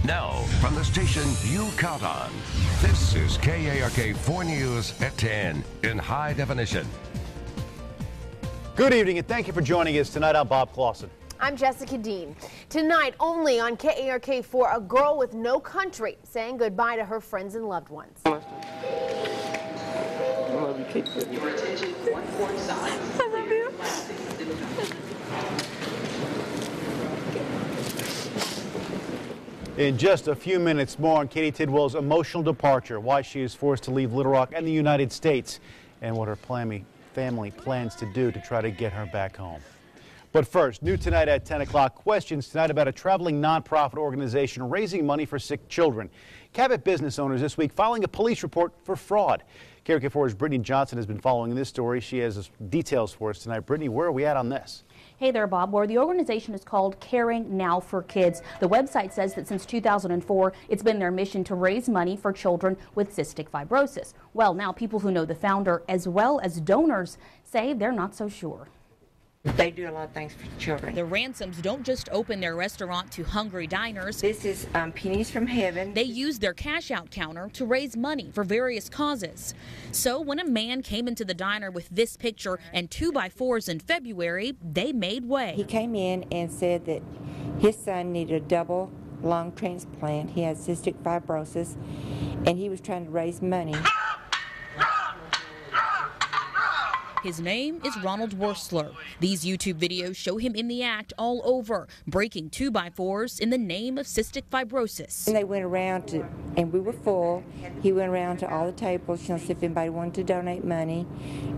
Now, from the station you count on, this is KARK 4 News at 10 in high definition. Good evening and thank you for joining us tonight. I'm Bob Clausen. I'm Jessica Dean. Tonight only on KARK 4, a girl with no country saying goodbye to her friends and loved ones. Your attention, one port sign. I love you. In just a few minutes more on Katie Tidwell's emotional departure, why she is forced to leave Little Rock and the United States, and what her family plans to do to try to get her back home. But first, new tonight at 10 o'clock, questions tonight about a traveling nonprofit organization raising money for sick children. Cabot business owners this week filing a police report for fraud. KARK4's Brittany Johnson has been following this story. She has details for us tonight. Brittany, where are we at on this? Hey there, Bob. Well, the organization is called Caring Now for Kids. The website says that since 2004, it's been their mission to raise money for children with cystic fibrosis. Well, now people who know the founder as well as donors say they're not so sure. They do a lot of things for children. The Ransoms don't just open their restaurant to hungry diners. This is Pennies from Heaven. They use their cash-out counter to raise money for various causes. So when a man came into the diner with this picture and 2x4s in February, they made way. He came in and said that his son needed a double lung transplant. He had cystic fibrosis, and he was trying to raise money. His name is Ronald Wursler. These YouTube videos show him in the act all over, breaking 2x4s in the name of cystic fibrosis. And they went around and we were full. He went around to all the tables, see if anybody wanted to donate money.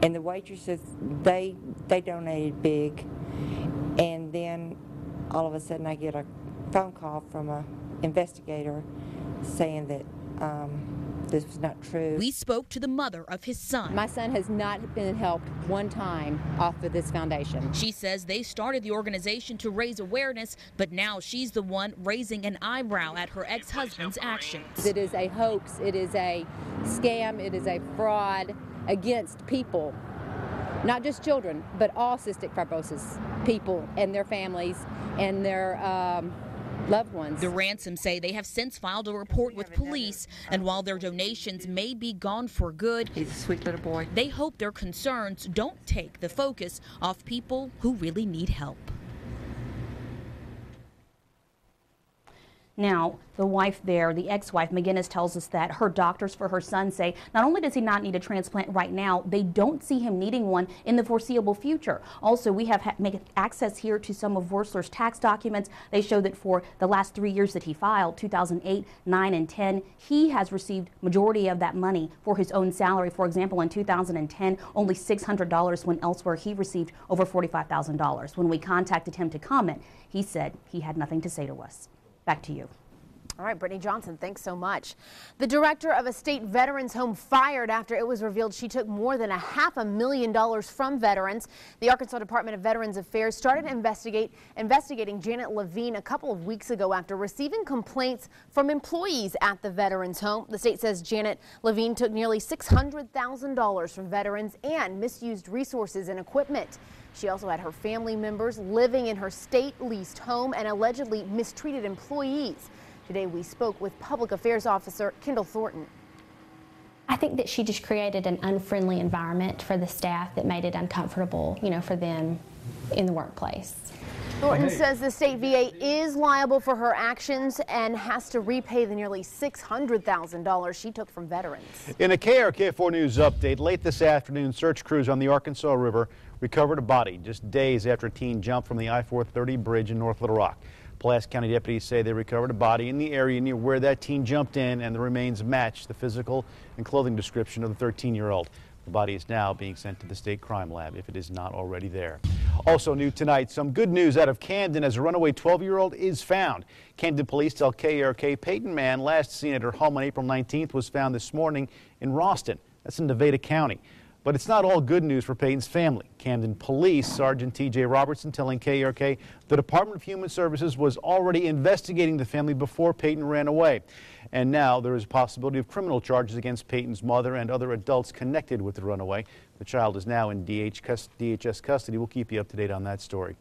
And the waitresses, they donated big. And then all of a sudden I get a phone call from an investigator saying that this was not true. We spoke to the mother of his son. My son has not been helped one time off of this foundation. She says they started the organization to raise awareness, but now she's the one raising an eyebrow at her ex-husband's actions. It is a hoax, it is a scam, it is a fraud against people. Not just children, but all cystic fibrosis people and their families and their loved ones. The Ransoms say they have since filed a report with police, and while their donations may be gone for good, He's a sweet little boy. They hope their concerns don't take the focus off people who really need help. Now, the wife there, the ex-wife, McGinnis, tells us that her doctors for her son say not only does he not need a transplant right now, they don't see him needing one in the foreseeable future. Also, we have access here to some of Wursler's tax documents. They show that for the last 3 years that he filed, 2008, 9, and 10, he has received majority of that money for his own salary. For example, in 2010, only $600 when elsewhere he received over $45,000. When we contacted him to comment, he said he had nothing to say to us. Back to you. All right, Brittany Johnson, thanks so much. The director of a state veterans home fired after it was revealed she took more than $500,000 from veterans. The Arkansas Department of Veterans Affairs started investigating Janet Levine a couple of weeks ago after receiving complaints from employees at the veterans home. The state says Janet Levine took nearly $600,000 from veterans and misused resources and equipment. She also had her family members living in her state-leased home and allegedly mistreated employees. Today we spoke with Public Affairs Officer Kendall Thornton. I think that she just created an unfriendly environment for the staff that made it uncomfortable, for them in the workplace. Thornton says the state VA is liable for her actions and has to repay the nearly $600,000 she took from veterans. In a KARK4 News update, late this afternoon, search crews on the Arkansas River recovered a body just days after a teen jumped from the I-430 bridge in North Little Rock. Pulaski County deputies say they recovered a body in the area near where that teen jumped in, and the remains match the physical and clothing description of the 13-year-old. The body is now being sent to the state crime lab if it is not already there. Also new tonight, some good news out of Camden as a runaway 12-year-old is found. Camden police tell KARK Peyton Mann, last seen at her home on April 19th, was found this morning in Ralston. That's in Nevada County. But it's not all good news for Peyton's family. Camden Police Sergeant T.J. Robertson telling KARK the Department of Human Services was already investigating the family before Peyton ran away. And now there is a possibility of criminal charges against Peyton's mother and other adults connected with the runaway. The child is now in DHS custody. We'll keep you up to date on that story.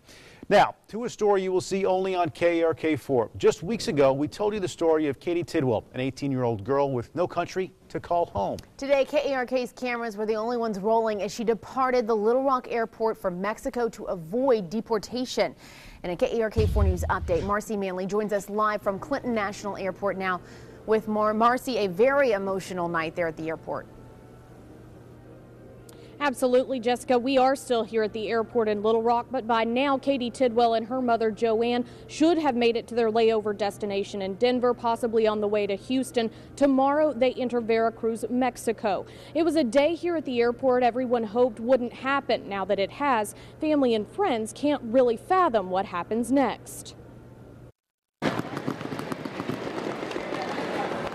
Now, to a story you will see only on KARK4. Just weeks ago, we told you the story of Katie Tidwell, an 18-year-old girl with no country to call home. Today, KARK's cameras were the only ones rolling as she departed the Little Rock Airport for Mexico to avoid deportation. And a KARK4 News update, Marcy Manley joins us live from Clinton National Airport now with more. Marcy, a very emotional night there at the airport. Absolutely, Jessica. We are still here at the airport in Little Rock, but by now Katie Tidwell and her mother Joanne should have made it to their layover destination in Denver, possibly on the way to Houston. Tomorrow they enter Veracruz, Mexico. It was a day here at the airport everyone hoped wouldn't happen. Now that it has, family and friends can't really fathom what happens next.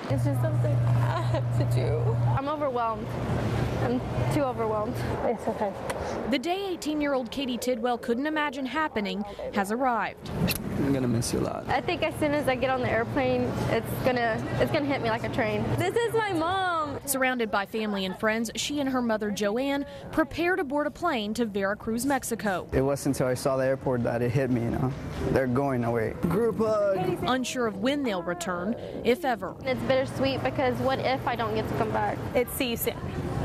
It's just something I have to do. I'm overwhelmed. I'm too overwhelmed. It's okay. The day 18-year-old Katie Tidwell couldn't imagine happening has arrived. I'm gonna miss you a lot. I think as soon as I get on the airplane, it's gonna hit me like a train. This is my mom. Surrounded by family and friends, she and her mother Joanne prepare to board a plane to Veracruz, Mexico. It wasn't until I saw the airport that it hit me, you know. They're going away. Group hug. Unsure of when they'll return, if ever. It's bittersweet because what if I don't get to come back? It's see you soon.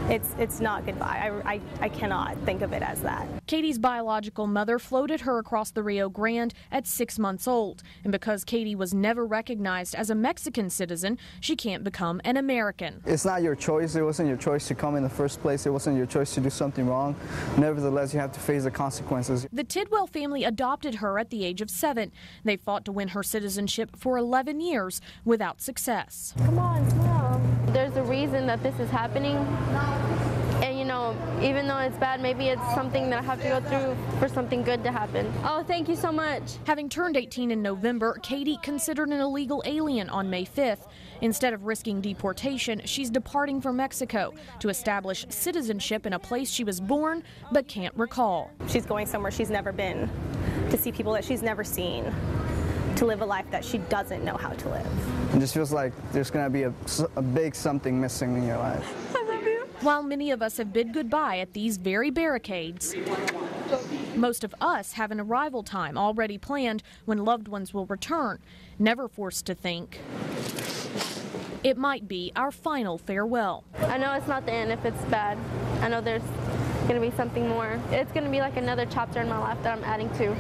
It's not goodbye. I cannot think of it as that. Katie's biological mother floated her across the Rio Grande at 6 months old. And because Katie was never recognized as a Mexican citizen, she can't become an American. It's not your choice. It wasn't your choice to come in the first place. It wasn't your choice to do something wrong. Nevertheless, you have to face the consequences. The Tidwell family adopted her at the age of 7. They fought to win her citizenship for 11 years without success. Come on, smile. There's a reason that this is happening. And you know, even though it's bad, maybe it's something that I have to go through for something good to happen. Oh, thank you so much. Having turned 18 in November, Katie considered an illegal alien on May 5th. Instead of risking deportation, she's departing for Mexico to establish citizenship in a place she was born but can't recall. She's going somewhere she's never been, to see people that she's never seen, to live a life that she doesn't know how to live. It just feels like there's going to be a big something missing in your life. While many of us have bid goodbye at these very barricades, most of us have an arrival time already planned when loved ones will return, never forced to think it might be our final farewell. I know it's not the end if it's bad. I know there's going to be something more. It's going to be like another chapter in my life that I'm adding to.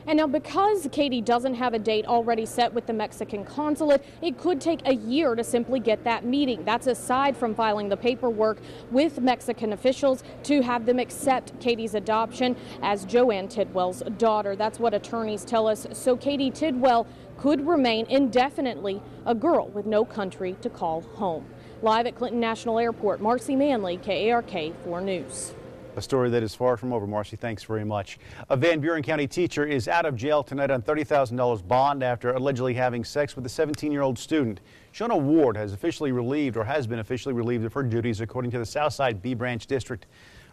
And now, because Katie doesn't have a date already set with the Mexican consulate, it could take a year to simply get that meeting. That's aside from filing the paperwork with Mexican officials to have them accept Katie's adoption as Joanne Tidwell's daughter. That's what attorneys tell us. So Katie Tidwell could remain indefinitely a girl with no country to call home. Live at Clinton National Airport, Marcy Manley, KARK 4 News. A story that is far from over. Marcy, thanks very much. A Van Buren County teacher is out of jail tonight on $30,000 bond after allegedly having sex with a 17-year-old student. Shona Ward has been officially relieved of her duties, according to the Southside B Branch District.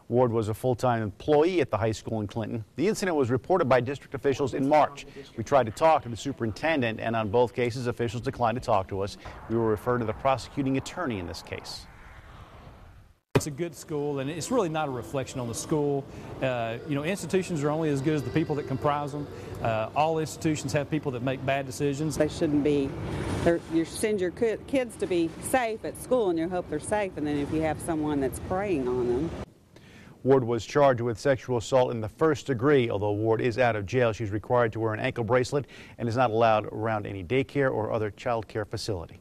Ward was a full-time employee at the high school in Clinton. The incident was reported by district officials in March. We tried to talk to the superintendent, and on both cases, officials declined to talk to us. We will refer to the prosecuting attorney in this case. It's a good school, and it's really not a reflection on the school. Institutions are only as good as the people that comprise them. All institutions have people that make bad decisions. They shouldn't be. You send your kids to be safe at school, and you hope they're safe, and then if you have someone that's preying on them. Ward was charged with sexual assault in the first degree. Although Ward is out of jail, she's required to wear an ankle bracelet and is not allowed around any daycare or other child care facility.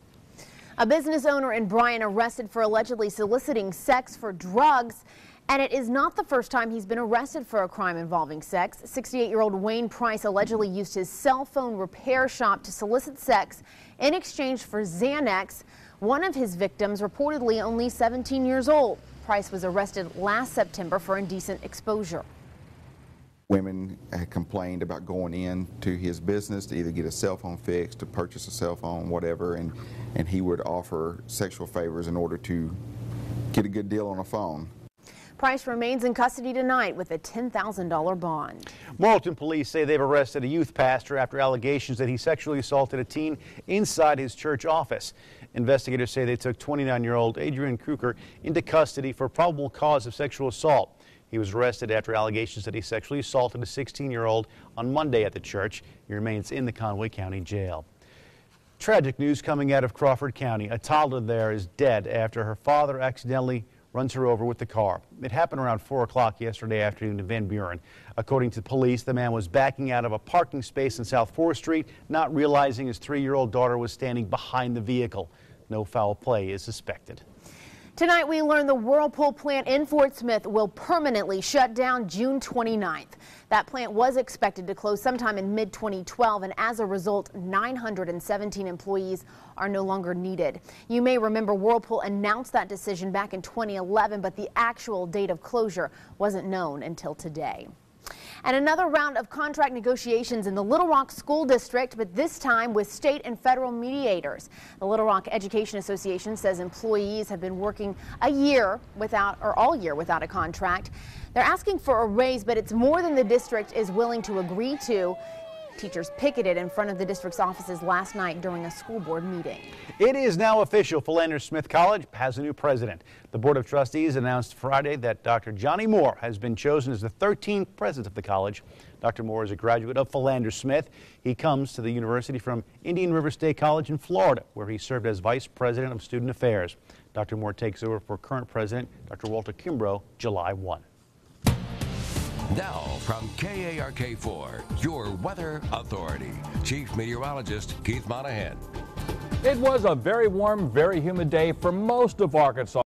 A business owner in Bryan arrested for allegedly soliciting sex for drugs. And it is not the first time he's been arrested for a crime involving sex. 68-year-old Wayne Price allegedly used his cell phone repair shop to solicit sex in exchange for Xanax. One of his victims, reportedly only 17 years old. Price was arrested last September for indecent exposure. Women had complained about going in to his business to either get a cell phone fixed, to purchase a cell phone, whatever, and he would offer sexual favors in order to get a good deal on a phone. Price remains in custody tonight with a $10,000 bond. Morrilton police say they've arrested a youth pastor after allegations that he sexually assaulted a teen inside his church office. Investigators say they took 29-year-old Adrian Kruger into custody for probable cause of sexual assault. He was arrested after allegations that he sexually assaulted a 16-year-old on Monday at the church. He remains in the Conway County Jail. Tragic news coming out of Crawford County. A toddler there is dead after her father accidentally runs her over with the car. It happened around 4 o'clock yesterday afternoon in Van Buren. According to police, the man was backing out of a parking space in South 4th Street, not realizing his 3-year-old daughter was standing behind the vehicle. No foul play is suspected. Tonight we learned the Whirlpool plant in Fort Smith will permanently shut down June 29th. That plant was expected to close sometime in mid-2012, and as a result, 917 employees are no longer needed. You may remember Whirlpool announced that decision back in 2011, but the actual date of closure wasn't known until today. And another round of contract negotiations in the Little Rock School District, but this time with state and federal mediators. The Little Rock Education Association says employees have been working all year without a contract. They're asking for a raise, but it's more than the district is willing to agree to. Teachers picketed in front of the district's offices last night during a school board meeting. It is now official. Philander Smith College has a new president. The Board of Trustees announced Friday that Dr. Johnny Moore has been chosen as the 13th president of the college. Dr. Moore is a graduate of Philander Smith. He comes to the university from Indian River State College in Florida, where he served as vice president of student affairs. Dr. Moore takes over for current president Dr. Walter Kimbrough July 1. Now from KARK4, your weather authority, Chief Meteorologist Keith Monahan. It was a very warm, very humid day for most of Arkansas.